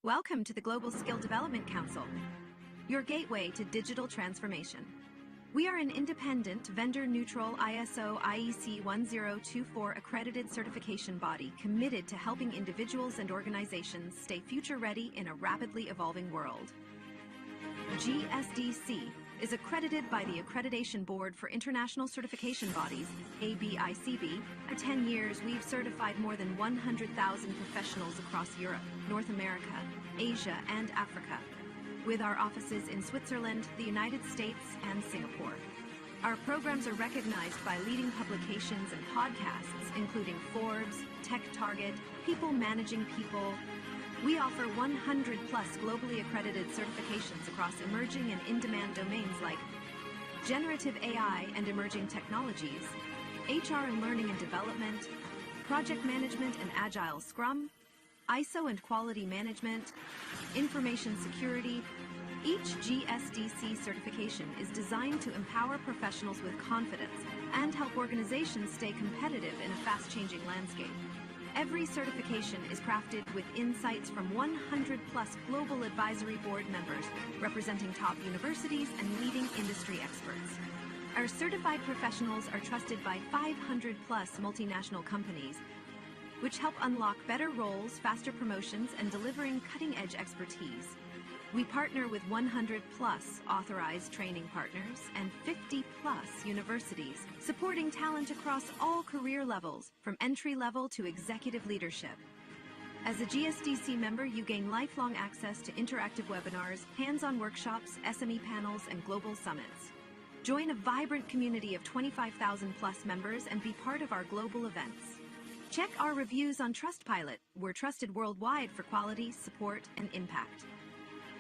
Welcome to the Global Skill Development Council, your gateway to digital transformation. We are an independent, vendor-neutral ISO IEC 1024 accredited certification body committed to helping individuals and organizations stay future-ready in a rapidly evolving world. GSDC is accredited by the Accreditation Board for International Certification Bodies, ABICB. For 10 years, we've certified more than 100,000 professionals across Europe, North America, Asia, and Africa, with our offices in Switzerland, the United States, and Singapore. Our programs are recognized by leading publications and podcasts, including Forbes, Tech Target, People Managing People. We offer 100-plus globally accredited certifications across emerging and in-demand domains like generative AI and emerging technologies, HR and learning and development, project management and agile Scrum, ISO and quality management, information security. Each GSDC certification is designed to empower professionals with confidence and help organizations stay competitive in a fast-changing landscape. Every certification is crafted with insights from 100-plus global advisory board members representing top universities and leading industry experts. Our certified professionals are trusted by 500-plus multinational companies, which help unlock better roles, faster promotions, and delivering cutting-edge expertise. We partner with 100-plus authorized training partners and 50-plus universities, supporting talent across all career levels, from entry-level to executive leadership. As a GSDC member, you gain lifelong access to interactive webinars, hands-on workshops, SME panels, and global summits. Join a vibrant community of 25,000-plus members and be part of our global events. Check our reviews on Trustpilot. We're trusted worldwide for quality, support, and impact.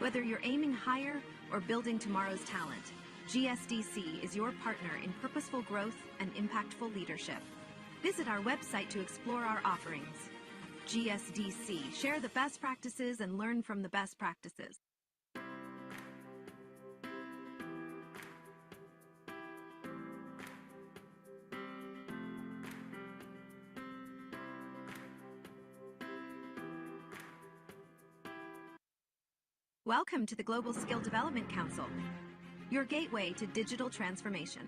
Whether you're aiming higher or building tomorrow's talent, GSDC is your partner in purposeful growth and impactful leadership. Visit our website to explore our offerings. GSDC, share the best practices and learn from the best practices. Welcome to the Global Skill Development Council, your gateway to digital transformation.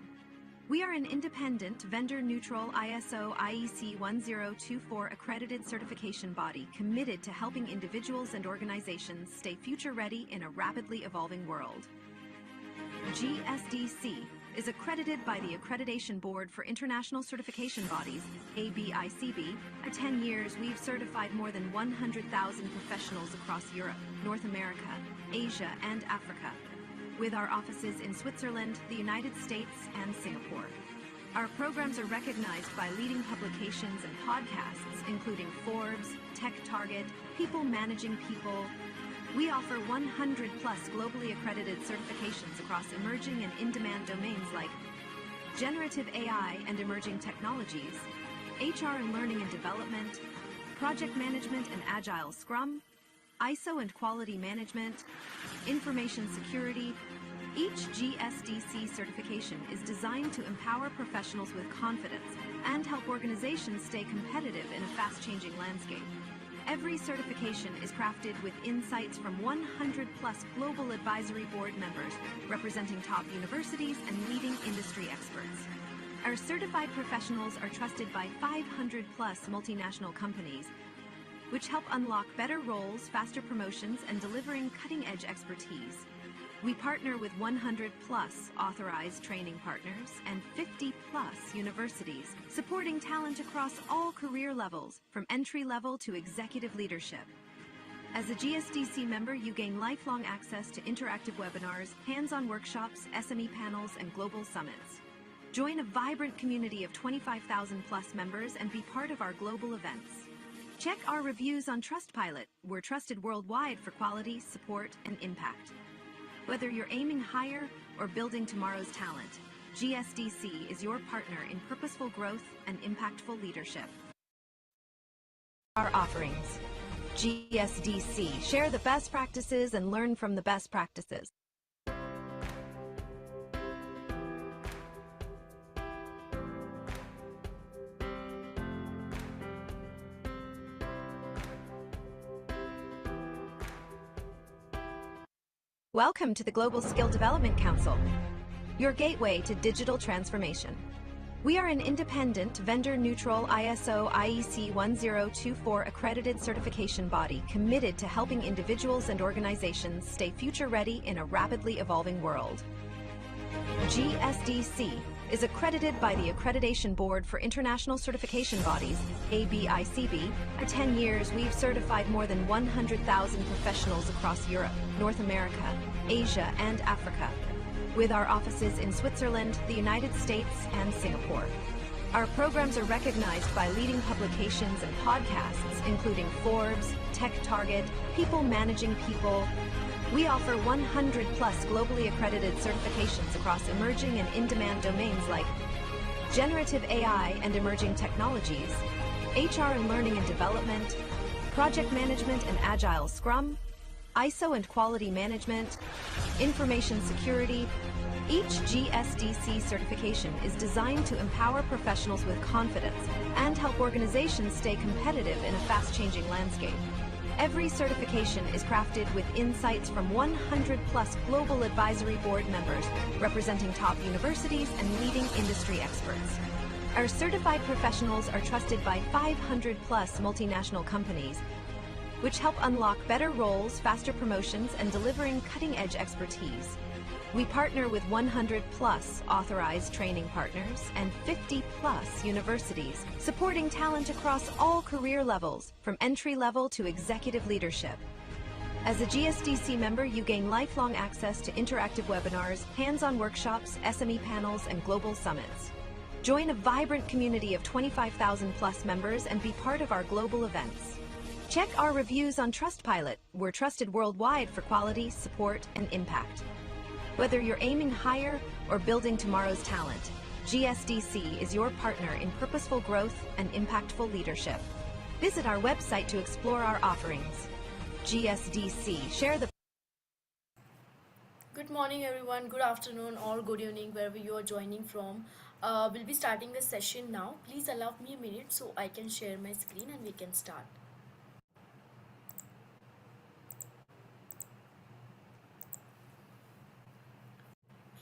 We are an independent, vendor-neutral ISO IEC 1024 accredited certification body committed to helping individuals and organizations stay future-ready in a rapidly evolving world. GSDC is accredited by the Accreditation Board for International Certification Bodies, ABICB. For 10 years, we've certified more than 100,000 professionals across Europe, North America, Asia, and Africa, with our offices in Switzerland, the United States, and Singapore. Our programs are recognized by leading publications and podcasts, including Forbes, Tech Target, People Managing People. We offer 100-plus globally accredited certifications across emerging and in-demand domains like generative AI and emerging technologies, HR and learning and development, project management and agile Scrum, ISO and quality management, information security. Each GSDC certification is designed to empower professionals with confidence and help organizations stay competitive in a fast-changing landscape. Every certification is crafted with insights from 100-plus global advisory board members representing top universities and leading industry experts. Our certified professionals are trusted by 500-plus multinational companies, which help unlock better roles, faster promotions, and delivering cutting-edge expertise. We partner with 100-plus authorized training partners and 50-plus universities, supporting talent across all career levels, from entry-level to executive leadership. As a GSDC member, you gain lifelong access to interactive webinars, hands-on workshops, SME panels, and global summits. Join a vibrant community of 25,000-plus members and be part of our global events. Check our reviews on Trustpilot. We're trusted worldwide for quality, support, and impact. Whether you're aiming higher or building tomorrow's talent, GSDC is your partner in purposeful growth and impactful leadership. Our offerings. GSDC, share the best practices and learn from the best practices. Welcome to the Global Skill Development Council, your gateway to digital transformation. We are an independent, vendor-neutral ISO IEC 1024 accredited certification body committed to helping individuals and organizations stay future-ready in a rapidly evolving world. GSDC is accredited by the Accreditation Board for International Certification Bodies, ABICB. For 10 years, we've certified more than 100,000 professionals across Europe, North America, Asia, and Africa, with our offices in Switzerland, the United States, and Singapore. Our programs are recognized by leading publications and podcasts, including Forbes, Tech Target, People Managing People. We offer 100 plus globally accredited certifications across emerging and in-demand domains like generative AI and emerging technologies, HR and learning and development, project management and agile scrum, ISO and quality management, information security. Each GSDC certification is designed to empower professionals with confidence and help organizations stay competitive in a fast-changing landscape. Every certification is crafted with insights from 100 plus global advisory board members representing top universities and leading industry experts. Our certified professionals are trusted by 500 plus multinational companies, which help unlock better roles, faster promotions, and delivering cutting-edge expertise. We partner with 100 plus authorized training partners and 50 plus universities, supporting talent across all career levels, from entry level to executive leadership. As a GSDC member, you gain lifelong access to interactive webinars, hands-on workshops, SME panels, and global summits. Join a vibrant community of 25,000 plus members and be part of our global events. Check our reviews on Trustpilot. We're trusted worldwide for quality, support, and impact. Whether you're aiming higher or building tomorrow's talent, GSDC is your partner in purposeful growth and impactful leadership. Visit our website to explore our offerings. GSDC, share the... Good morning everyone, good afternoon or good evening wherever you are joining from. We'll be starting the session now. Please allow me a minute so I can share my screen and we can start.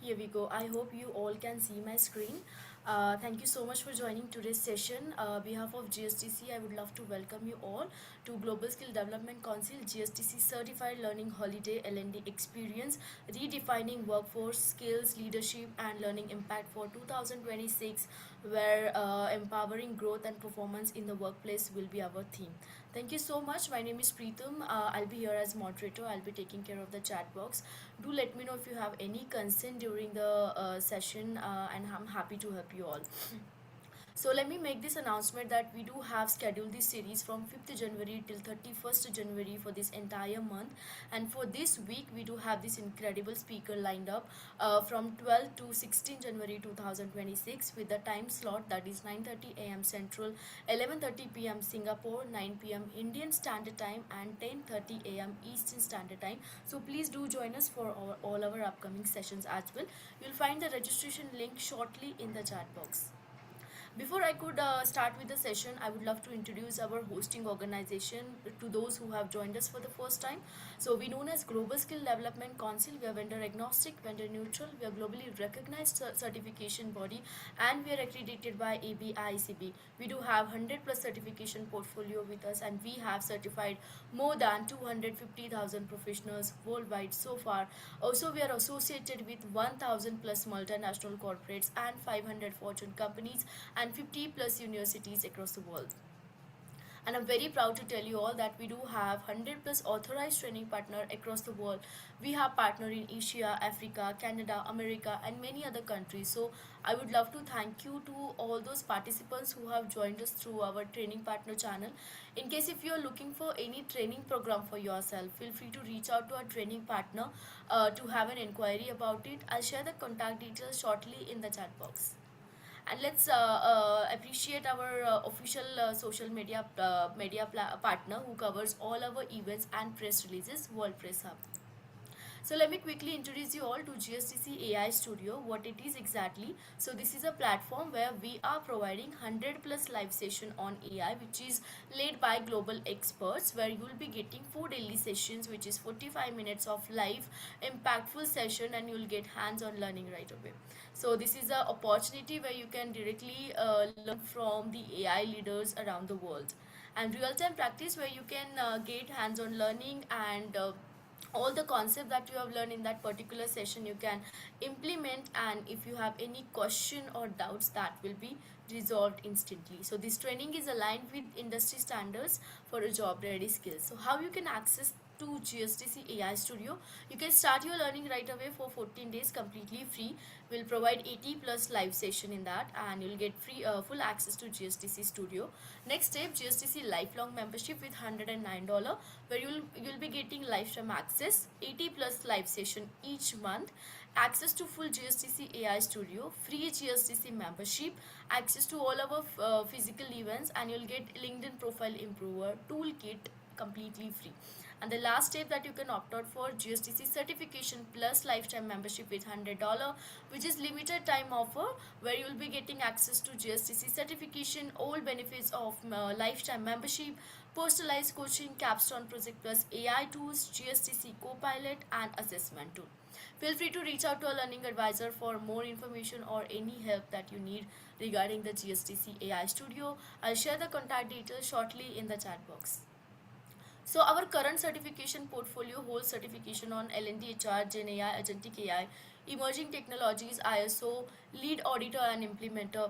Here we go. I hope you all can see my screen. Thank you so much for joining today's session. On behalf of GSDC, I would love to welcome you all to Global Skill Development Council GSDC Certified Learning Holiday L&D Experience, Redefining Workforce Skills, Leadership and Learning Impact for 2026, where empowering growth and performance in the workplace will be our theme. Thank you so much. My name is Preetam. I'll be here as moderator. I'll be taking care of the chat box. Do let me know if you have any concern during the session, and I'm happy to help you all. So let me make this announcement that we do have scheduled this series from 5th January till 31st January for this entire month, and for this week we do have this incredible speaker lined up from 12 to 16 January 2026 with the time slot that is 9:30 a.m. Central, 11:30 p.m. Singapore, 9 p.m. Indian Standard Time and 10:30 a.m. Eastern Standard Time. So please do join us for all our upcoming sessions as well. You'll find the registration link shortly in the chat box. Before I could start with the session, I would love to introduce our hosting organization to those who have joined us for the first time. So we known as Global Skill Development Council. We are vendor agnostic, vendor neutral. We are globally recognized certification body, and we are accredited by ABICB. We do have 100 plus certification portfolio with us, and we have certified more than 250,000 professionals worldwide so far. Also, we are associated with 1,000 plus multinational corporates and 500 Fortune companies and 50 plus universities across the world. And I'm very proud to tell you all that we do have 100 plus authorized training partner across the world. We have partner in Asia, Africa, Canada, America, and many other countries. So I would love to thank you to all those participants who have joined us through our training partner channel. In case if you are looking for any training program for yourself, feel free to reach out to our training partner to have an inquiry about it. I'll share the contact details shortly in the chat box. And let's appreciate our official social media partner who covers all our events and press releases, World Press Hub. So let me quickly introduce you all to GSDC AI Studio, what it is exactly. So this is a platform where we are providing 100 plus live session on AI, which is led by global experts, where you will be getting 4 daily sessions, which is 45 minutes of live impactful session, and you will get hands-on learning right away. So this is an opportunity where you can directly learn from the AI leaders around the world, and real-time practice where you can get hands-on learning, and all the concept that you have learned in that particular session you can implement, and if you have any question or doubts, that will be resolved instantly. So this training is aligned with industry standards for a job ready skills. So how you can access to GSDC AI Studio? You can start your learning right away for 14 days completely free. We'll provide 80 plus live session in that, and you'll get free full access to GSDC Studio. Next step, GSDC lifelong membership with $109, where you'll be getting lifetime access, 80 plus live session each month, access to full GSDC AI Studio, free GSDC membership, access to all our physical events, and you'll get LinkedIn profile improver toolkit completely free. And the last step that you can opt out for, GSDC certification plus lifetime membership with $100, which is limited time offer, where you'll be getting access to GSDC certification, all benefits of lifetime membership, personalized coaching, capstone project plus AI tools, GSDC Copilot, and assessment tool. Feel free to reach out to a learning advisor for more information or any help that you need regarding the GSDC AI Studio. I'll share the contact details shortly in the chat box. So our current certification portfolio holds certification on L&D HR, Gen AI, Agentic AI, emerging technologies, ISO, lead auditor and implementer,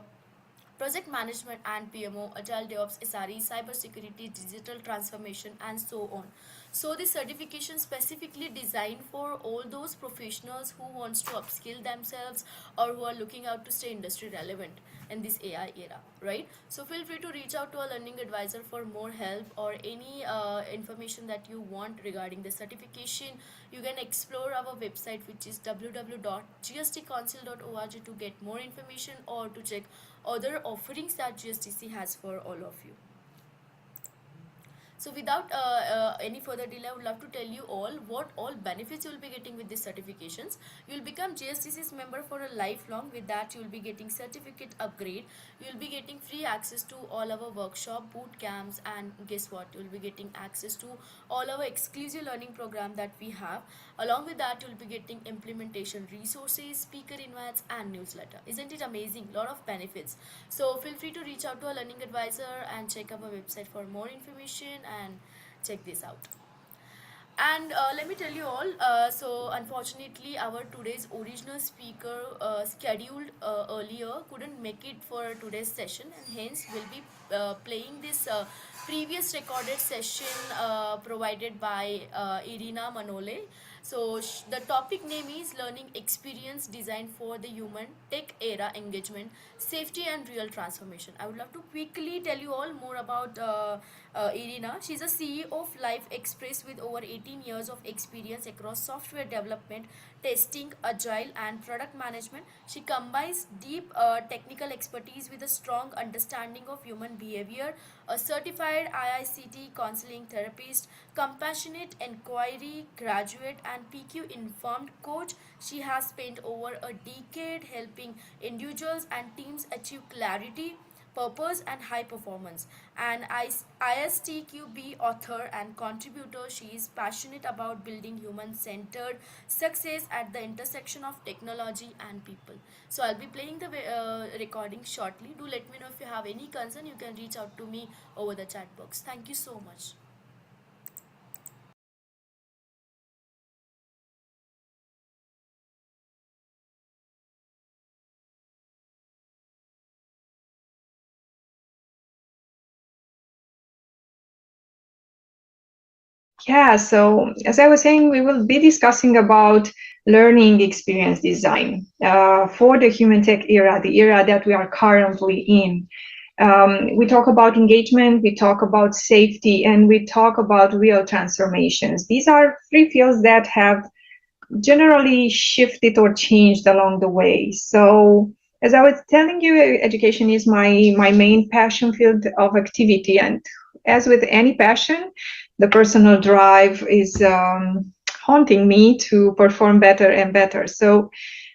project management and PMO, agile DevOps, SRE, cybersecurity, digital transformation, and so on. So this certification specifically designed for all those professionals who wants to upskill themselves or who are looking out to stay industry relevant in this AI era, right? So feel free to reach out to a learning advisor for more help or any information that you want regarding the certification. You can explore our website, which is www.gsdcouncil.org, to get more information or to check other offerings that GSDC has for all of you. So without any further delay, I would love to tell you all what all benefits you will be getting with these certifications. You will become GSDC's member for a lifelong. With that, you will be getting certificate upgrade. You will be getting free access to all our workshop, boot camps, and guess what? You will be getting access to all our exclusive learning program that we have. Along with that, you will be getting implementation resources, speaker invites, and newsletter. Isn't it amazing? Lot of benefits. So feel free to reach out to a learning advisor and check our website for more information and check this out. And let me tell you all, so unfortunately our today's original speaker scheduled earlier couldn't make it for today's session, and hence we'll be playing this previous recorded session provided by Irina Manole. So the topic name is Learning Experience Designed for the Human Tech Era Engagement, Safety and Real Transformation. I would love to quickly tell you all more about Irina. She's a CEO of Life Express with over 18 years of experience across software development, testing, agile, and product management. She combines deep technical expertise with a strong understanding of human behavior, a certified IICT counseling therapist, compassionate inquiry graduate, and PQ informed coach. She has spent over a decade helping individuals and teams achieve clarity, purpose, and high performance. An ISTQB author and contributor, she is passionate about building human-centered success at the intersection of technology and people. So I'll be playing the recording shortly. Do let me know if you have any concern. You can reach out to me over the chat box. Thank you so much. Yeah, so as I was saying, we will be discussing about learning experience design for the human tech era, the era that we are currently in. We talk about engagement, we talk about safety, and we talk about real transformations. These are three fields that have generally shifted or changed along the way. So as I was telling you, education is my main passion field of activity. And as with any passion, the personal drive is haunting me to perform better and better. So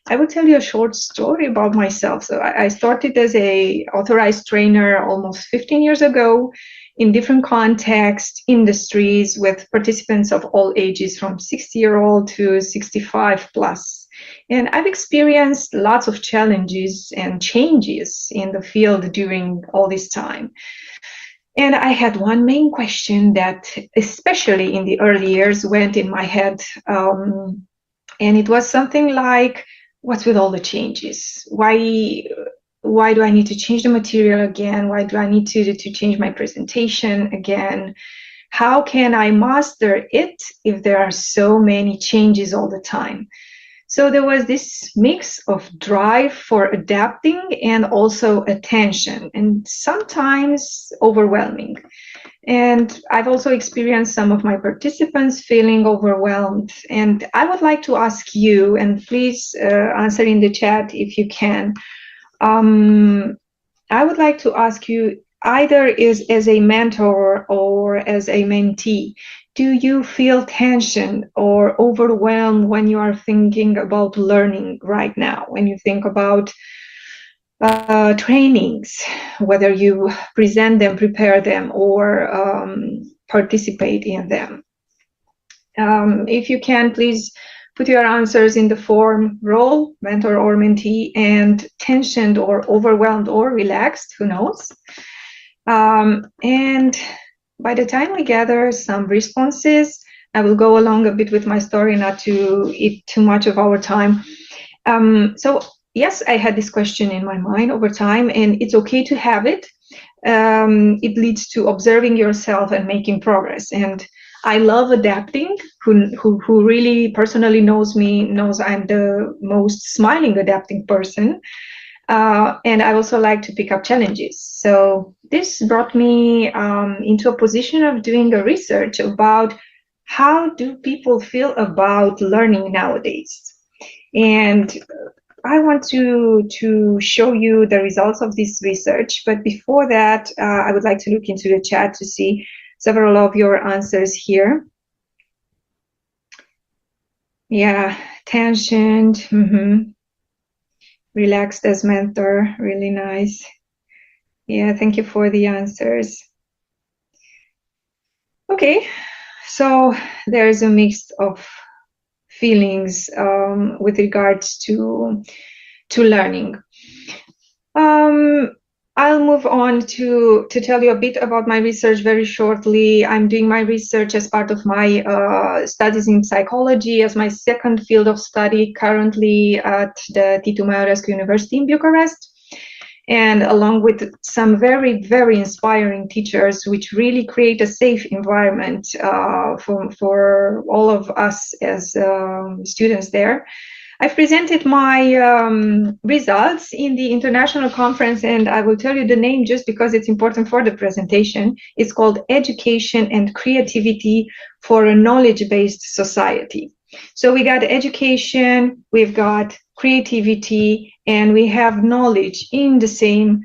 I will tell you a short story about myself. So I started as a authorized trainer almost 15 years ago in different contexts, industries, with participants of all ages from 60-year-old to 65 plus. And I've experienced lots of challenges and changes in the field during all this time. And I had one main question that, especially in the early years, went in my head. And it was something like, what's with all the changes? Why do I need to change the material again? Why do I need to change my presentation again? How can I master it if there are so many changes all the time? So there was this mix of drive for adapting and also attention, and sometimes overwhelming. And I've also experienced some of my participants feeling overwhelmed. And I would like to ask you, and please answer in the chat if you can. I would like to ask you, either as a mentor or as a mentee, do you feel tension or overwhelmed when you are thinking about learning right now? When you think about trainings, whether you present them, prepare them, or participate in them? If you can, please put your answers in the form role, mentor or mentee, and tensioned or overwhelmed or relaxed, who knows? And by the time we gather some responses, I will go along a bit with my story, not to eat too much of our time. So yes, I had this question in my mind over time, and it's okay to have it. It leads to observing yourself and making progress. And I love adapting. Who really personally knows me knows I'm the most smiling adapting person. And I also like to pick up challenges. So this brought me into a position of doing a research about how do people feel about learning nowadays. And I want to show you the results of this research. But before that, I would like to look into the chat to see several of your answers here. Yeah, tensioned. Relaxed as mentor, really nice. Yeah, thank you for the answers. Okay, so there is a mix of feelings with regards to learning. I'll move on to tell you a bit about my research very shortly. I'm doing my research as part of my studies in psychology as my second field of study currently at the Titu Maiorescu University in Bucharest. And along with some very, very inspiring teachers, which really create a safe environment for all of us as students there. I've presented my results in the international conference, and I will tell you the name just because it's important for the presentation. It's called Education and Creativity for a Knowledge-Based Society. So we got education, we've got creativity, and we have knowledge in the same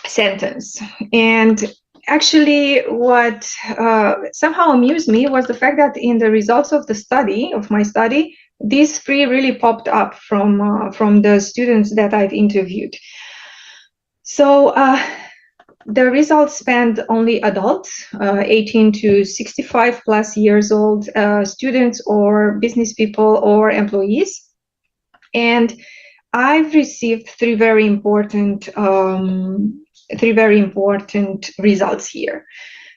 sentence. And actually, what somehow amused me was the fact that in the results of my study, these three really popped up from the students that I've interviewed. So the results spanned only adults, 18 to 65 plus years old, students or business people or employees. And I've received three very important results here.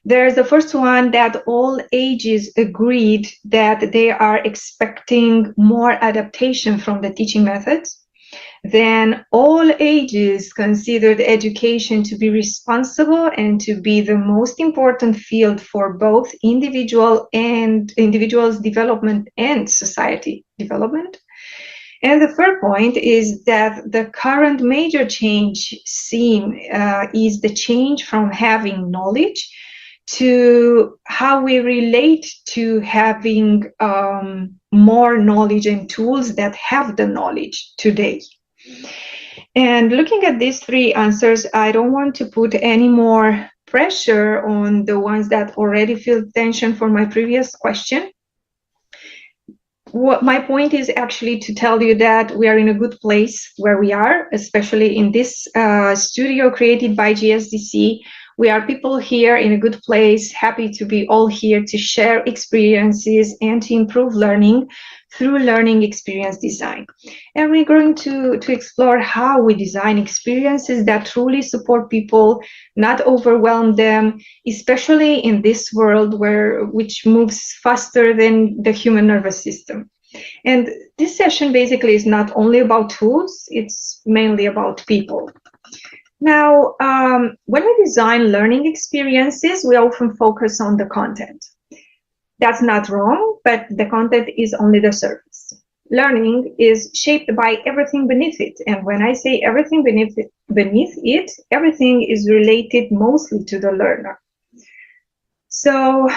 There's the first one that all ages agreed that they are expecting more adaptation from the teaching methods. Then all ages considered education to be responsible and to be the most important field for both individuals' development and society development. And the third point is that the current major change seen is the change from having knowledge to how we relate to having more knowledge and tools that have the knowledge today. And looking at these three answers, I don't want to put any more pressure on the ones that already feel tension for my previous question. What my point is actually to tell you that we are in a good place where we are, especially in this studio created by GSDC. We are people here in a good place, happy to be all here to share experiences and to improve learning through learning experience design. And we're going to explore how we design experiences that truly support people, not overwhelm them, especially in this world which moves faster than the human nervous system. And this session basically is not only about tools, it's mainly about people. Now, when we design learning experiences, we often focus on the content. That's not wrong, but the content is only the surface. Learning is shaped by everything beneath it. And when I say everything beneath it, everything is related mostly to the learner. So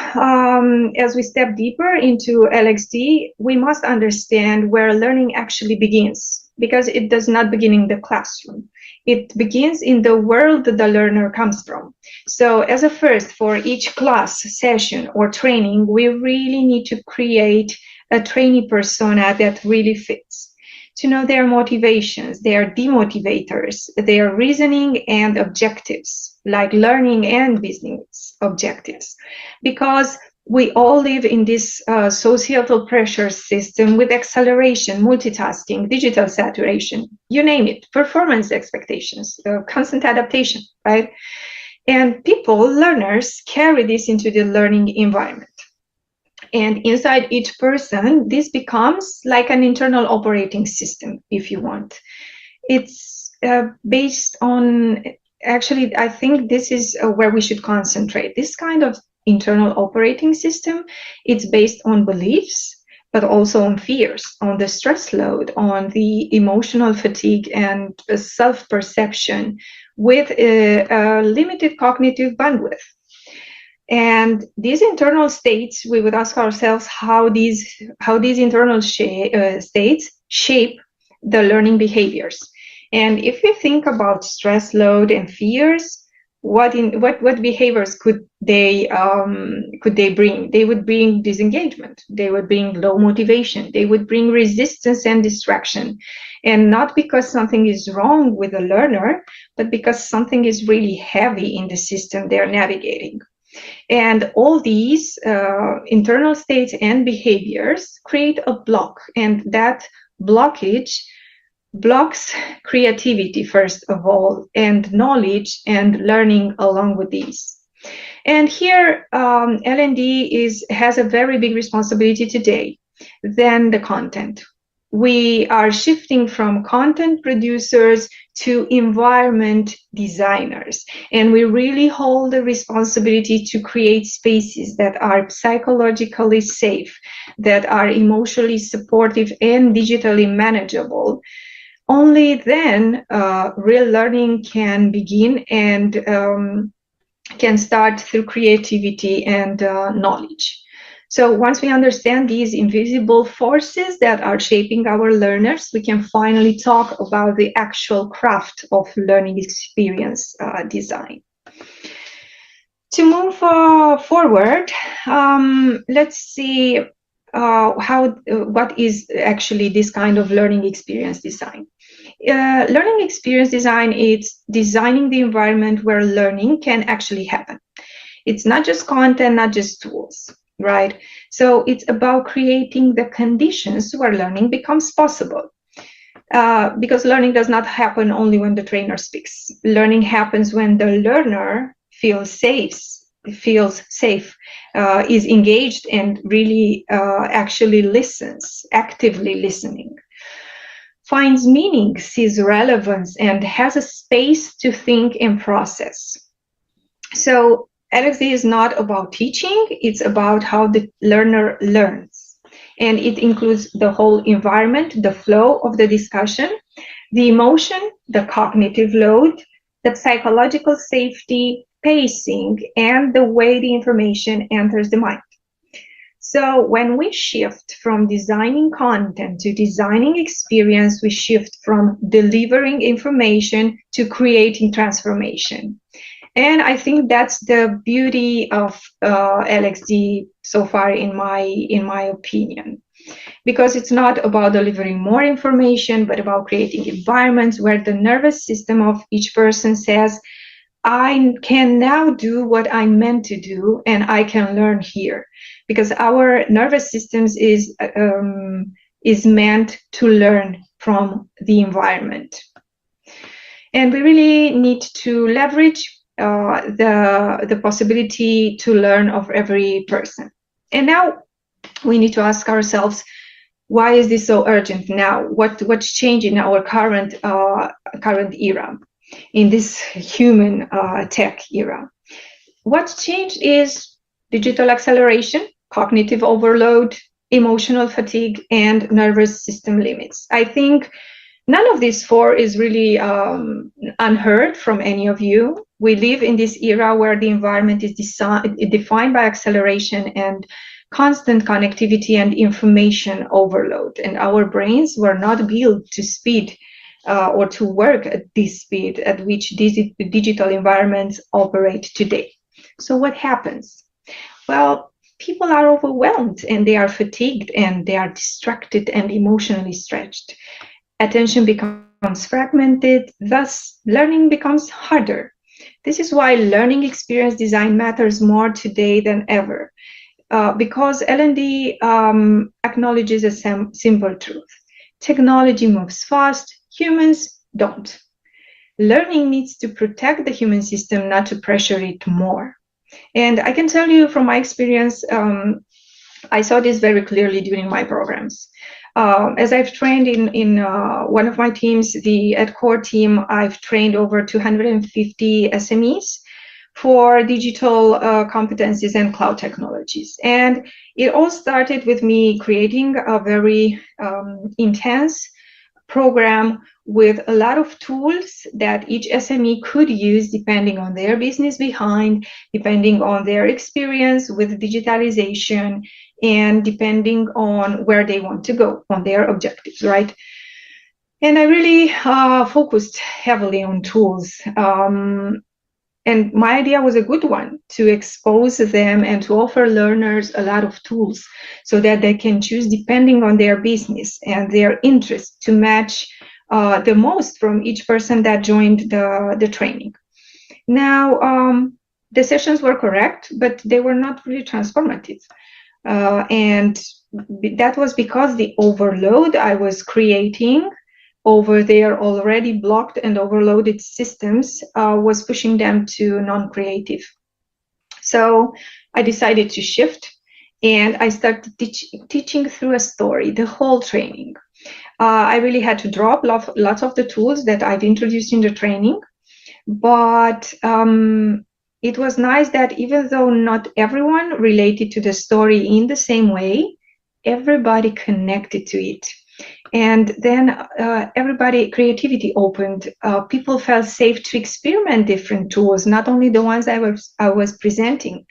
as we step deeper into LXD, we must understand where learning actually begins, because it does not begin in the classroom. It begins in the world that the learner comes from. So as a first, for each class, session, or training, we really need to create a trainee persona that really fits. To know their motivations, their demotivators, their reasoning and objectives, like learning and business objectives. Because we all live in this societal pressure system with acceleration, multitasking, digital saturation, you name it, performance expectations, constant adaptation, right? And people, learners, carry this into the learning environment. And inside each person, this becomes like an internal operating system, if you want. It's based on, actually, I think this is where we should concentrate. This kind of internal operating system, it's based on beliefs, but also on fears, on the stress load, on the emotional fatigue and self-perception with a limited cognitive bandwidth. And these internal states, we would ask ourselves how these internal states shape the learning behaviors. And if you think about stress load and fears, what behaviors could they bring? They would bring disengagement. They would bring low motivation. They would bring resistance and distraction. And not because something is wrong with the learner, but because something is really heavy in the system they're navigating. And all these internal states and behaviors create a block, and that blockage blocks creativity, first of all, and knowledge and learning along with these. And here, L&D has a very big responsibility today than the content. We are shifting from content producers to environment designers, and we really hold the responsibility to create spaces that are psychologically safe, that are emotionally supportive and digitally manageable. Only then real learning can begin and can start through creativity and knowledge. So once we understand these invisible forces that are shaping our learners, we can finally talk about the actual craft of learning experience design. To move forward, let's see what is actually this kind of learning experience design. Learning experience design is designing the environment where learning can actually happen. It's not just content, not just tools, right? So it's about creating the conditions where learning becomes possible. Because learning does not happen only when the trainer speaks. Learning happens when the learner feels safe, is engaged and really actually listens, actively listening, finds meaning, sees relevance, and has a space to think and process. So LXD is not about teaching, it's about how the learner learns. And it includes the whole environment, the flow of the discussion, the emotion, the cognitive load, the psychological safety, pacing, and the way the information enters the mind. So when we shift from designing content to designing experience, we shift from delivering information to creating transformation. And I think that's the beauty of LXD so far, in my opinion, because it's not about delivering more information, but about creating environments where the nervous system of each person says, I can now do what I'm meant to do, and I can learn here, because our nervous systems is meant to learn from the environment, and we really need to leverage the possibility to learn of every person. And now we need to ask ourselves, why is this so urgent now? What's changing in our current era, in this human tech era? What's changed is digital acceleration, cognitive overload, emotional fatigue, and nervous system limits. I think none of these four is really unheard from any of you. We live in this era where the environment is defined by acceleration and constant connectivity and information overload. And our brains were not built to speed or to work at this speed at which these digital environments operate today. So what happens? Well, people are overwhelmed and they are fatigued and they are distracted and emotionally stretched. Attention becomes fragmented, thus learning becomes harder. This is why learning experience design matters more today than ever, because L&D acknowledges a simple truth. Technology moves fast, humans don't. Learning needs to protect the human system, not to pressure it more. And I can tell you from my experience, I saw this very clearly during my programs. As I've trained in one of my teams, the EdCore team, I've trained over 250 SMEs for digital competencies and cloud technologies. And it all started with me creating a very intense program with a lot of tools that each SME could use depending on their business behind, depending on their experience with digitalization, and depending on where they want to go, on their objectives, right? And I really focused heavily on tools. And my idea was a good one, to expose them and to offer learners a lot of tools so that they can choose depending on their business and their interest to match the most from each person that joined the training. Now, the sessions were correct, but they were not really transformative. And that was because the overload I was creating over their already blocked and overloaded systems was pushing them to non-creative. So I decided to shift, and I started teaching through a story, the whole training. I really had to drop lots of the tools that I've introduced in the training, but it was nice that even though not everyone related to the story in the same way, everybody connected to it. And then creativity opened. People felt safe to experiment different tools, not only the ones I was presenting.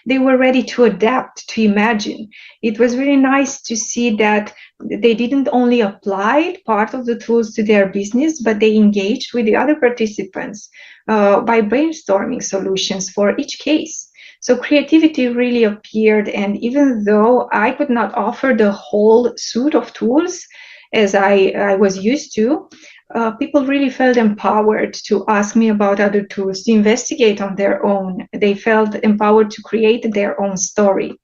They were ready to adapt, to imagine. It was really nice to see that they didn't only apply part of the tools to their business, but they engaged with the other participants by brainstorming solutions for each case. So creativity really appeared, and even though I could not offer the whole suite of tools as I was used to, people really felt empowered to ask me about other tools, to investigate on their own. They felt empowered to create their own story.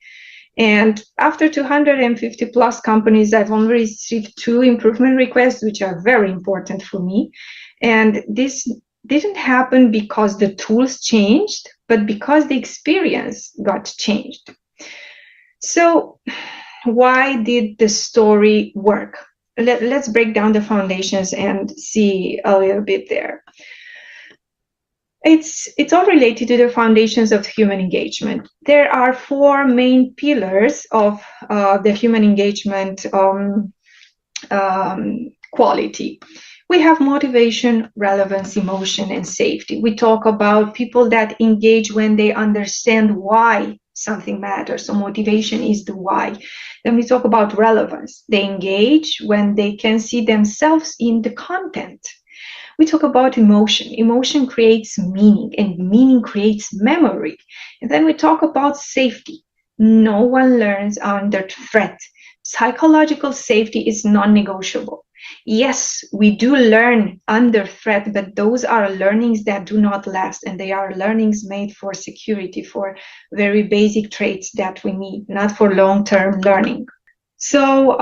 And after 250 plus companies, I've only received 2 improvement requests, which are very important for me. And this didn't happen because the tools changed, but because the experience got changed. So why did the story work? Let's break down the foundations and see a little bit there. It's all related to the foundations of human engagement. There are 4 main pillars of the human engagement quality. We have motivation, relevance, emotion, and safety. We talk about people that engage when they understand why something matters. So motivation is the why. Then we talk about relevance. They engage when they can see themselves in the content. We talk about emotion. Emotion creates meaning, and meaning creates memory. And then we talk about safety. No one learns under threat. Psychological safety is non-negotiable. Yes, we do learn under threat, but those are learnings that do not last, and they are learnings made for security, for very basic traits that we need, not for long-term learning. So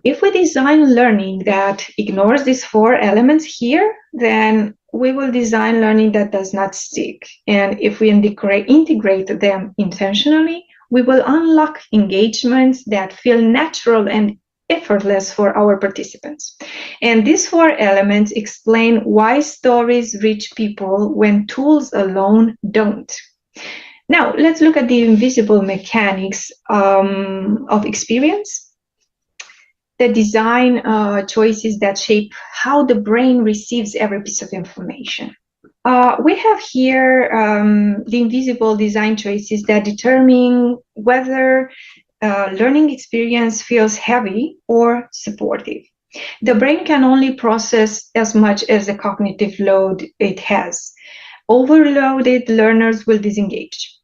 if we design learning that ignores these 4 elements here, then we will design learning that does not stick. And if we integrate them intentionally, we will unlock engagements that feel natural and effortless for our participants. And these 4 elements explain why stories reach people when tools alone don't. Now, let's look at the invisible mechanics of experience, the design choices that shape how the brain receives every piece of information. We have here the invisible design choices that determine whether learning experience feels heavy or supportive. The brain can only process as much as the cognitive load it has. Overloaded learners will disengage.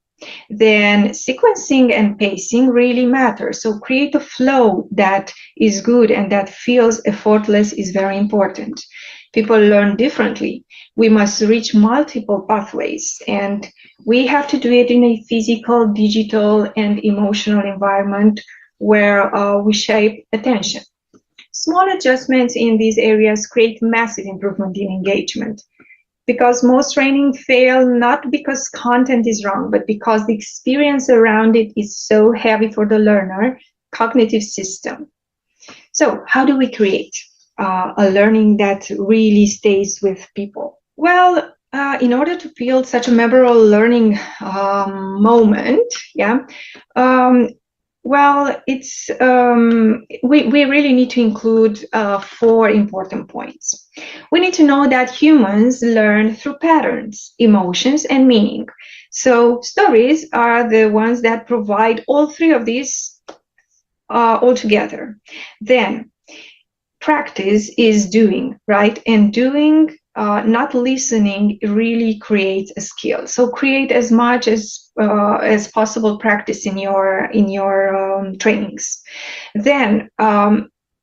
Then sequencing and pacing really matter. So create a flow that is good and that feels effortless is very important. People learn differently. We must reach multiple pathways, and we have to do it in a physical, digital, and emotional environment where we shape attention. Small adjustments in these areas create massive improvement in engagement. Because most training fail not because content is wrong, but because the experience around it is so heavy for the learner cognitive system. So how do we create a learning that really stays with people? Well, in order to build such a memorable learning moment, well, it's we really need to include 4 important points. We need to know that humans learn through patterns, emotions, and meaning. So stories are the ones that provide all 3 of these all together. Then practice is doing, right? And doing, not listening, really creates a skill. So create as much as possible practice in your trainings. Then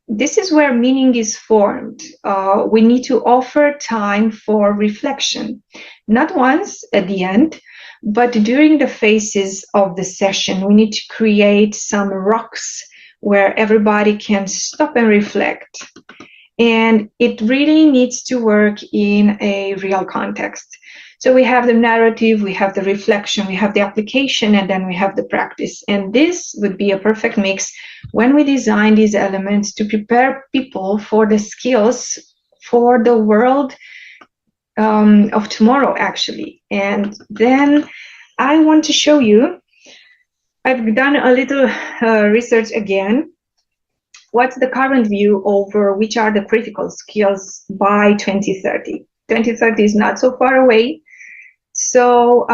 this is where meaning is formed. We need to offer time for reflection, not once at the end, but during the phases of the session. We need to create some rocks where everybody can stop and reflect. And it really needs to work in a real context. So we have the narrative, we have the reflection, we have the application, and then we have the practice. And this would be a perfect mix when we design these elements to prepare people for the skills for the world of tomorrow, actually. And then I want to show you, I've done a little research again. What's the current view over which are the critical skills by 2030? 2030 is not so far away. So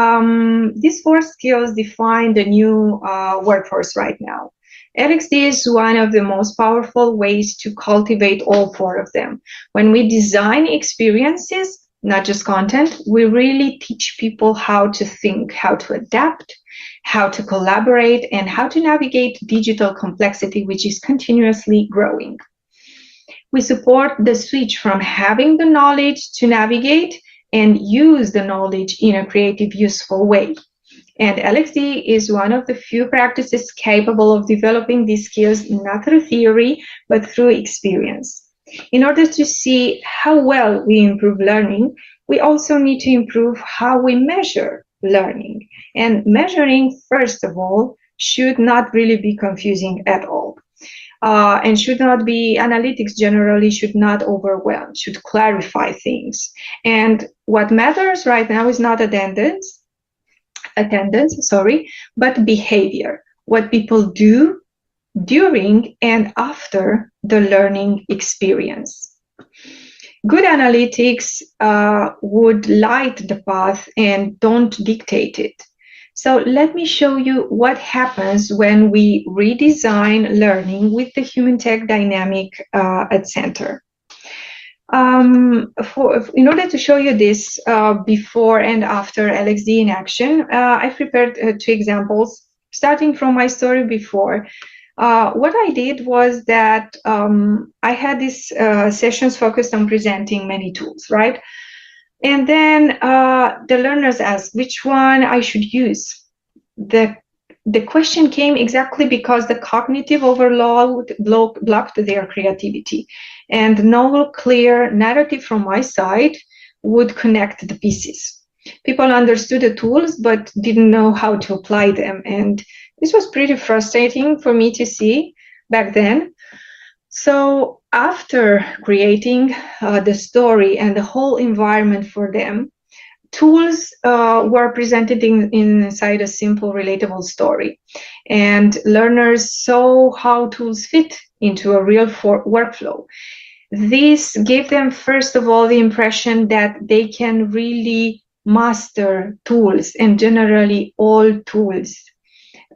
these 4 skills define the new workforce right now. LXD is one of the most powerful ways to cultivate all 4 of them. When we design experiences, not just content, we really teach people how to think, how to adapt, how to collaborate, and how to navigate digital complexity, which is continuously growing. We support the switch from having the knowledge to navigate and use the knowledge in a creative, useful way. And LXD is one of the few practices capable of developing these skills not through theory, but through experience. In order to see how well we improve learning, we also need to improve how we measure learning. And measuring, first of all, should not really be confusing at all. And should not be, analytics generally should not overwhelm, should clarify things. And what matters right now is not attendance, but behavior, what people do during and after the learning experience. Good analytics would light the path and don't dictate it. So let me show you what happens when we redesign learning with the human tech dynamic at center. In order to show you this before and after LXD in action, I prepared 2 examples, starting from my story before. What I did was that I had these sessions focused on presenting many tools, right? And then the learners asked which one I should use. The question came exactly because the cognitive overload blocked their creativity, and no clear narrative from my side would connect the pieces. People understood the tools but didn't know how to apply them, and this was pretty frustrating for me to see back then. So after creating the story and the whole environment for them, tools were presented inside a simple, relatable story. And learners saw how tools fit into a real workflow. This gave them, first of all, the impression that they can really master tools, and generally all tools,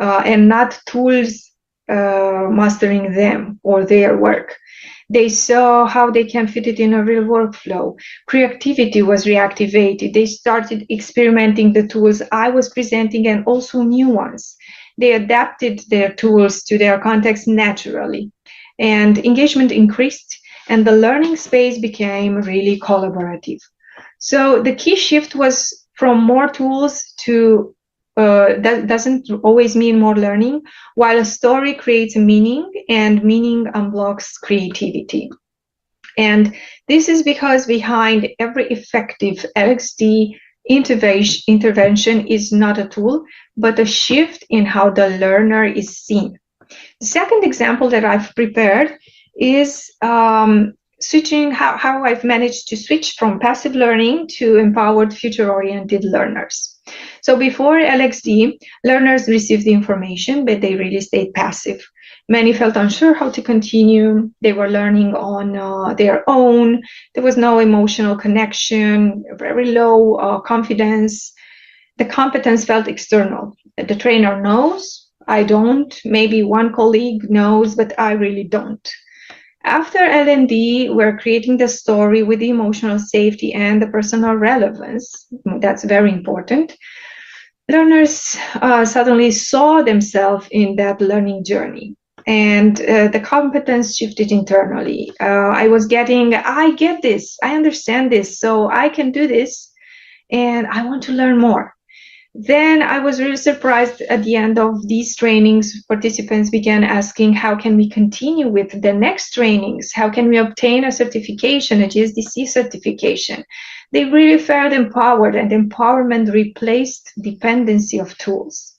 and not tools mastering them or their work. They saw how they can fit it in a real workflow. Creativity was reactivated. They started experimenting the tools I was presenting and also new ones. They adapted their tools to their context naturally, and engagement increased, and the learning space became really collaborative. So the key shift was from more tools to that doesn't always mean more learning, while a story creates meaning, and meaning unblocks creativity. And this is because behind every effective LXD intervention is not a tool, but a shift in how the learner is seen. The second example that I've prepared is switching how I've managed to switch from passive learning to empowered future-oriented learners. So before LXD, learners received the information, but they really stayed passive. Many felt unsure how to continue. They were learning on their own. There was no emotional connection, very low confidence. The competence felt external. The trainer knows, I don't. Maybe one colleague knows, but I really don't. After L&D, we're creating the story with the emotional safety and the personal relevance. That's very important. Learners suddenly saw themselves in that learning journey, and the competence shifted internally. I was getting, I get this, I understand this, so I can do this, and I want to learn more. Then I was really surprised at the end of these trainings, participants began asking, how can we continue with the next trainings? How can we obtain a certification, a GSDC certification? They really felt empowered, and empowerment replaced dependency of tools.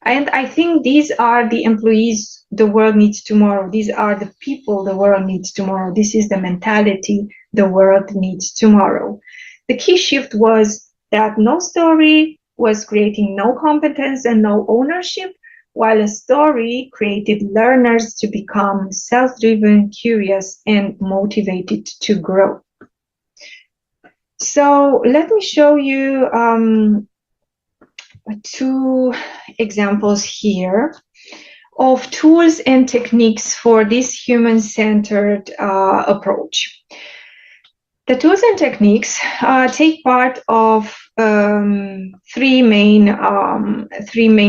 And I think these are the employees the world needs tomorrow. These are the people the world needs tomorrow. This is the mentality the world needs tomorrow. The key shift was that no story was creating no competence and no ownership, while a story created learners to become self-driven, curious, and motivated to grow. So let me show you 2 examples here of tools and techniques for this human-centered approach. The tools and techniques take part of 3 main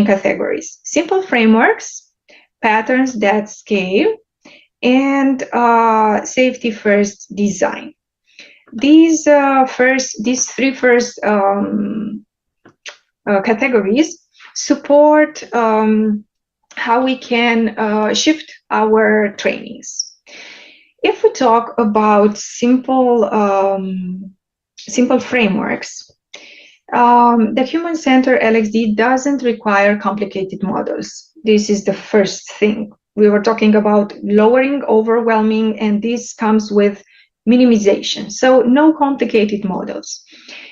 categories: simple frameworks, patterns that scale, and safety-first design. These 3 first categories support how we can shift our trainings. If we talk about simple frameworks, the human-centered LXD doesn't require complicated models. This is the first thing. We were talking about lowering, overwhelming, and this comes with minimization. So no complicated models.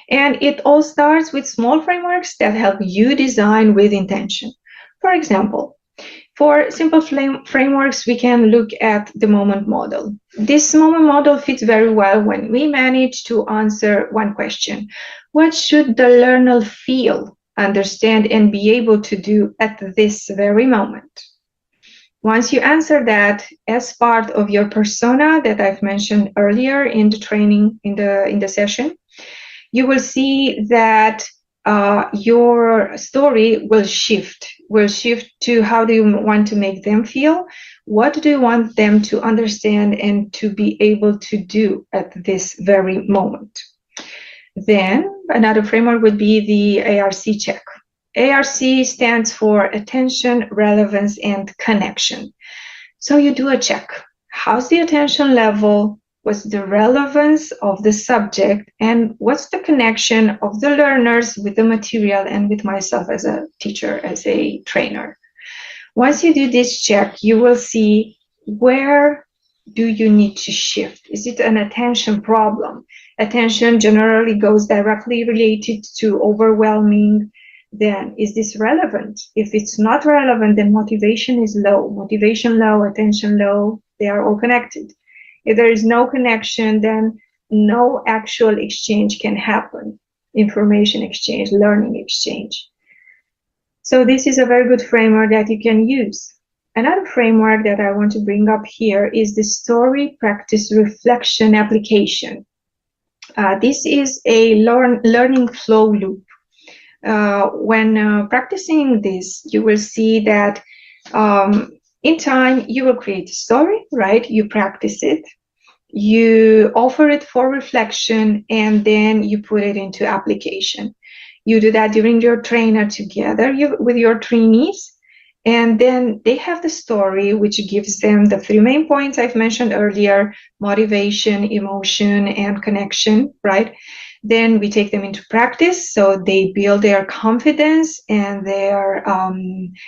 And it all starts with small frameworks that help you design with intention. For example, for simple frameworks, we can look at the moment model. This moment model fits very well when we manage to answer one question. What should the learner feel, understand, and be able to do at this very moment? Once you answer that as part of your persona that I've mentioned earlier in the training, in the session, you will see that your story will shift to how do you want to make them feel, what do you want them to understand and to be able to do at this very moment. Then another framework would be the ARC check. ARC stands for attention, relevance, and connection. So you do a check. How's the attention level? What's the relevance of the subject? And what's the connection of the learners with the material and with myself as a teacher, as a trainer? Once you do this check, you will see where do you need to shift? Is it an attention problem? Attention generally goes directly related to overwhelming. Then is this relevant? If it's not relevant, then motivation is low. Motivation low, attention low, they are all connected. If there is no connection, then no actual exchange can happen. Information exchange, learning exchange. So this is a very good framework that you can use. Another framework that I want to bring up here is the story, practice, reflection application. This is a learning flow loop. When practicing this, you will see that in time you will create a story, right? You practice it, you offer it for reflection, and then you put it into application. You do that during your trainer together with your trainees, and then they have the story, which gives them the 3 main points I've mentioned earlier: motivation, emotion, and connection, right? Then we take them into practice, so they build their confidence and their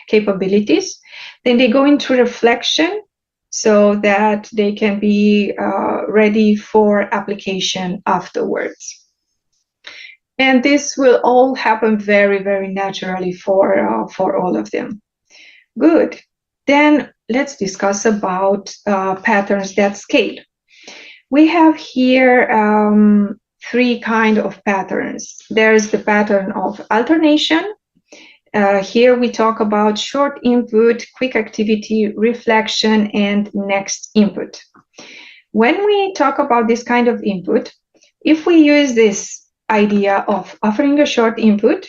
capabilities. Then they go into reflection so that they can be ready for application afterwards. And this will all happen very, very naturally for all of them. Good. Then let's discuss about patterns that scale. We have here 3 kinds of patterns. There's the pattern of alternation. Here we talk about short input, quick activity, reflection, and next input. When we talk about this kind of input, if we use this idea of offering a short input,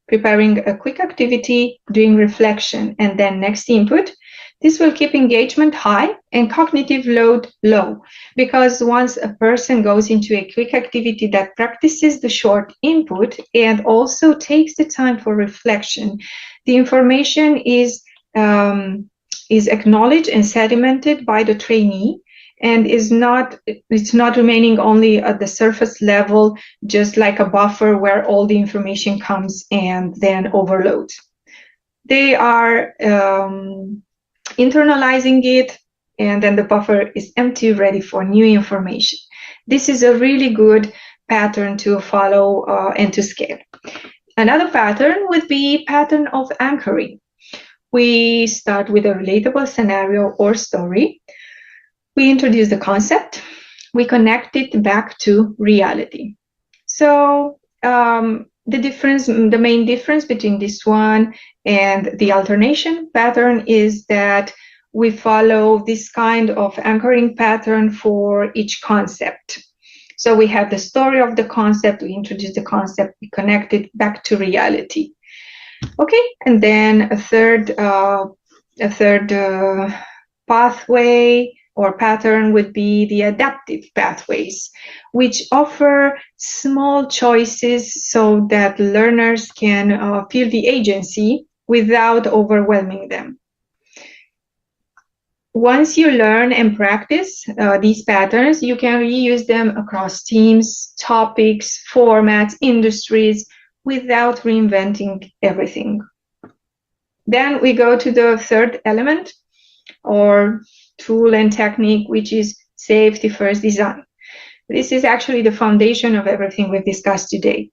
preparing a quick activity, doing reflection, and then next input, this will keep engagement high and cognitive load low, because once a person goes into a quick activity that practices the short input and also takes the time for reflection, the information is acknowledged and sedimented by the trainee, and it's not remaining only at the surface level, just like a buffer where all the information comes and then overloads. They are internalizing it, and then the buffer is empty, ready for new information. This is a really good pattern to follow and to scale. Another pattern would be pattern of anchoring. We start with a relatable scenario or story. We introduce the concept. We connect it back to reality. So the main difference between this one and the alternation pattern is that we follow this kind of anchoring pattern for each concept. So we have the story of the concept, we introduce the concept, we connect it back to reality. Okay, and then a third pathway or pattern would be the adaptive pathways, which offer small choices so that learners can feel the agency without overwhelming them. Once you learn and practice these patterns, you can reuse them across teams, topics, formats, industries, without reinventing everything. Then we go to the third element or tool and technique, which is safety first design. This is actually the foundation of everything we've discussed today.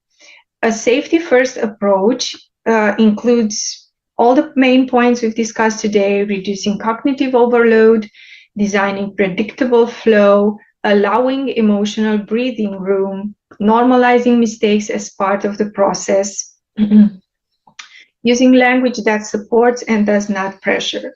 A safety first approach includes all the main points we've discussed today: reducing cognitive overload, designing predictable flow, allowing emotional breathing room, normalizing mistakes as part of the process, using language that supports and does not pressure.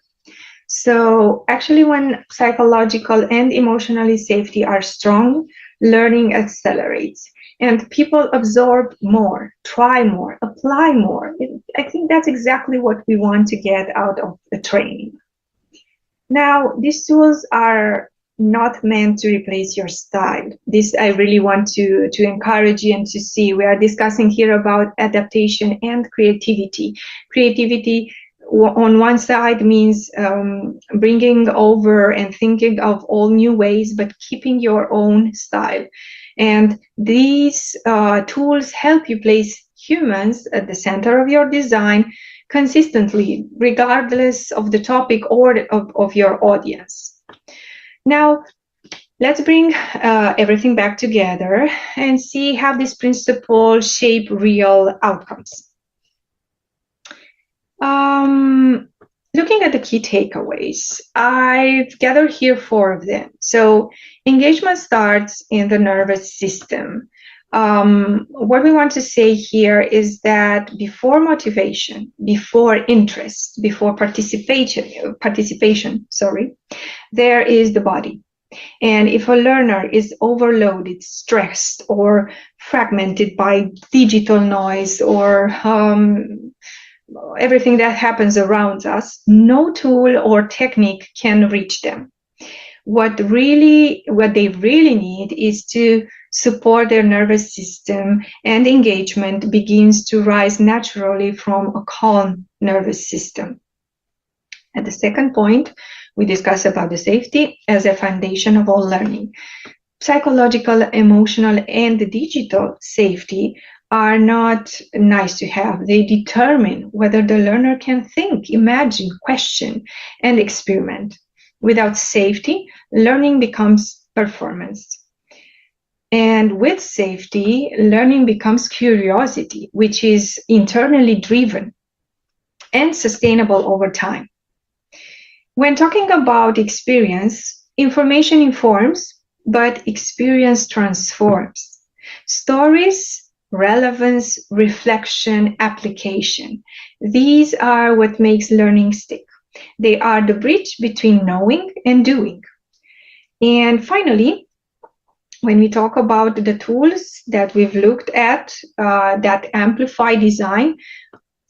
So actually, when psychological and emotionally safety are strong, learning accelerates and people absorb more, try more, apply more. I think that's exactly what we want to get out of the training. Now, these tools are not meant to replace your style. This I really want to encourage you and to see. We are discussing here about adaptation and creativity. Creativity on one side means bringing over and thinking of all new ways, but keeping your own style. And these tools help you place humans at the center of your design consistently, regardless of the topic or of your audience. Now, let's bring everything back together and see how these principles shape real outcomes. Looking at the key takeaways, I've gathered here 4 of them. So engagement starts in the nervous system. What we want to say here is that before motivation, before interest, before participation, there is the body. And if a learner is overloaded, stressed, or fragmented by digital noise or everything that happens around us, no tool or technique can reach them. What they really need is to support their nervous system, and engagement begins to rise naturally from a calm nervous system. At the second point, we discuss about the safety as a foundation of all learning. Psychological, emotional, and digital safety are not nice to have. They determine whether the learner can think, imagine, question, and experiment. Without safety, learning becomes performance. And with safety, learning becomes curiosity, which is internally driven and sustainable over time. When talking about experience, information informs, but experience transforms. Stories, relevance, reflection, application. These are what makes learning stick. They are the bridge between knowing and doing. And finally, when we talk about the tools that we've looked at that amplify design,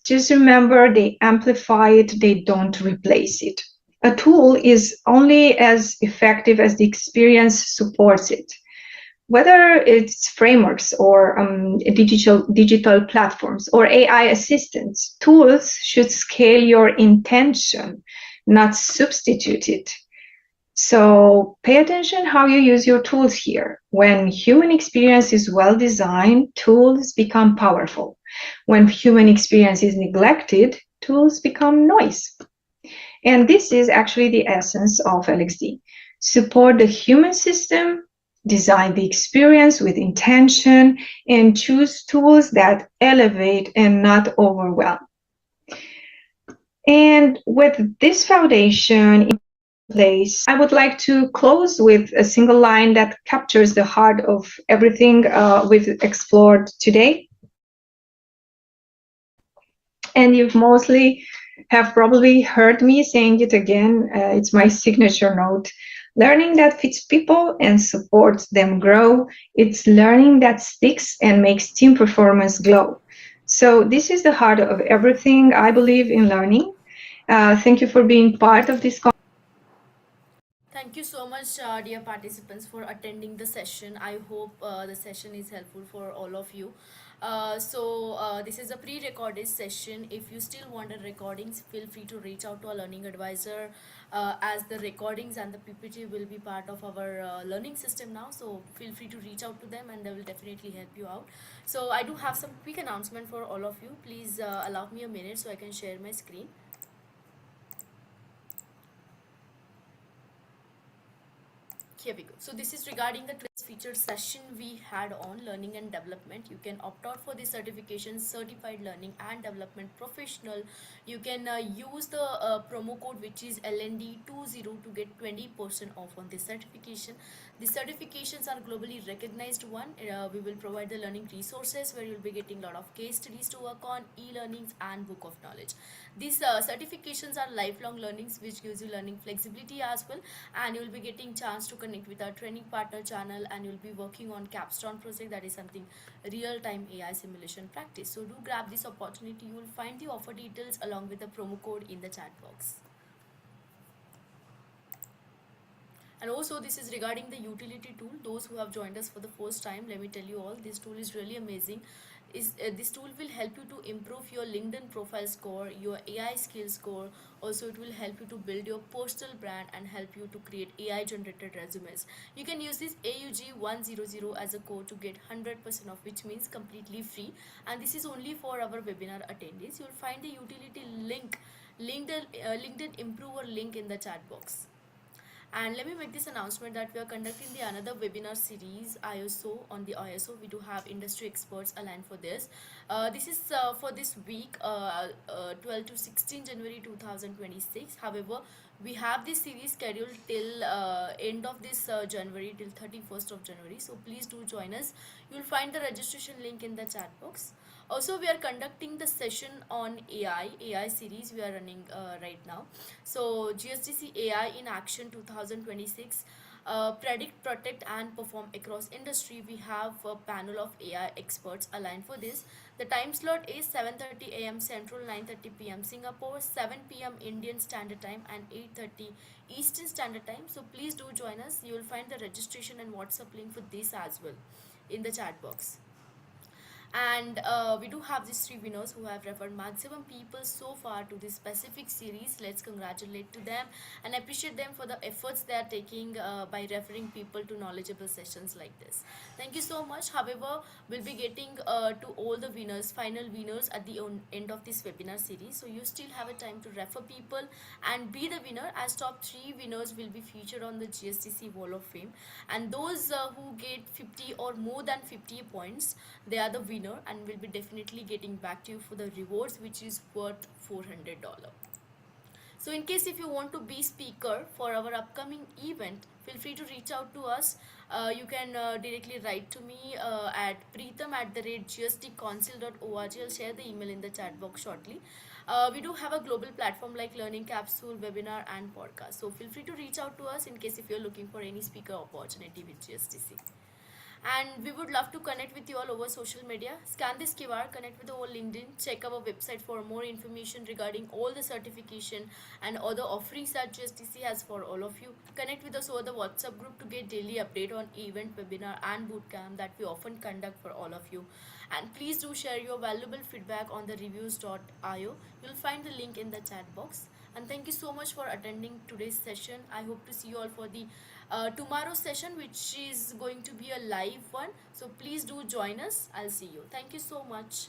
just remember they amplify it, they don't replace it. A tool is only as effective as the experience supports it. Whether it's frameworks or digital platforms or AI assistants, tools should scale your intention, not substitute it. So pay attention how you use your tools here. When human experience is well designed, tools become powerful. When human experience is neglected, tools become noise. And this is actually the essence of LXD. Support the human system, design the experience with intention, and choose tools that elevate and not overwhelm. And with this foundation in place, I would like to close with a single line that captures the heart of everything we've explored today. And you've mostly have probably heard me saying it again. It's my signature note. Learning that fits people and supports them grow. It's learning that sticks and makes team performance glow. So this is the heart of everything I believe in learning. Thank you for being part of this. Thank you so much, dear participants, for attending the session. I hope the session is helpful for all of you. This is a pre-recorded session. If you still want the recordings, feel free to reach out to a learning advisor, as the recordings and the PPT will be part of our learning system now. So feel free to reach out to them and they will definitely help you out. So I do have some quick announcement for all of you. Please allow me a minute so I can share my screen. Here we go. So this is regarding the featured session we had on learning and development. You can opt out for the certification certified learning and development professional. You can use the promo code which is LND20 to get 20% off on this certification. The certifications are globally recognized one. We will provide the learning resources where you'll be getting a lot of case studies to work on, e-learnings and book of knowledge. These certifications are lifelong learnings which gives you learning flexibility as well, and you'll be getting chance to connect with our training partner channel, and you'll be working on capstone project, that is something real-time AI simulation practice. So do grab this opportunity. You will find the offer details along with the promo code in the chat box. And also this is regarding the utility tool. Those who have joined us for the first time, let me tell you all, this tool is really amazing. This tool will help you to improve your LinkedIn profile score, your AI skills score. Also it will help you to build your personal brand and help you to create AI generated resumes. You can use this AUG100 as a code to get 100% off, which means completely free, and this is only for our webinar attendees. You'll find the utility link, LinkedIn improver link in the chat box. And let me make this announcement that we are conducting the another webinar series ISO. On the ISO we do have industry experts aligned for this. This is for this week, 12 to 16 January 2026. However, we have this series scheduled till end of this January, till 31st of January. So please do join us. You will find the registration link in the chat box. Also we are conducting the session on AI series we are running right now. So GSDC AI in action 2026, predict, protect and perform across industry. We have a panel of AI experts aligned for this. The time slot is 7:30 a.m. Central, 9:30 p.m. Singapore, 7 p.m. Indian Standard Time and 8:30 Eastern Standard Time. So please do join us. You will find the registration and WhatsApp link for this as well in the chat box. And we do have these 3 winners who have referred maximum people so far to this specific series. Let's congratulate to them and appreciate them for the efforts they are taking by referring people to knowledgeable sessions like this. Thank you so much. However, we'll be getting to all the winners, final winners at the end of this webinar series. So you still have a time to refer people and be the winner, as top 3 winners will be featured on the GSDC Wall of Fame. And those who get 50 or more than 50 points, they are the winner and will be definitely getting back to you for the rewards, which is worth $400. So in case if you want to be speaker for our upcoming event, feel free to reach out to us. You can directly write to me at preetham@gsdcouncil.org. I'll share the email in the chat box shortly. We do have a global platform like Learning Capsule, webinar and podcast. So feel free to reach out to us in case if you're looking for any speaker opportunity with GSDC. And we would love to connect with you all over social media. Scan this QR, connect with our LinkedIn, check our website for more information regarding all the certification and other offerings that GSDC has for all of you. Connect with us over the WhatsApp group to get daily update on event, webinar and bootcamp that we often conduct for all of you. And please do share your valuable feedback on the reviews.io. You'll find the link in the chat box. And thank you so much for attending today's session. I hope to see you all for the tomorrow's session, which is going to be a live one. So please do join us. I'll see you. Thank you so much.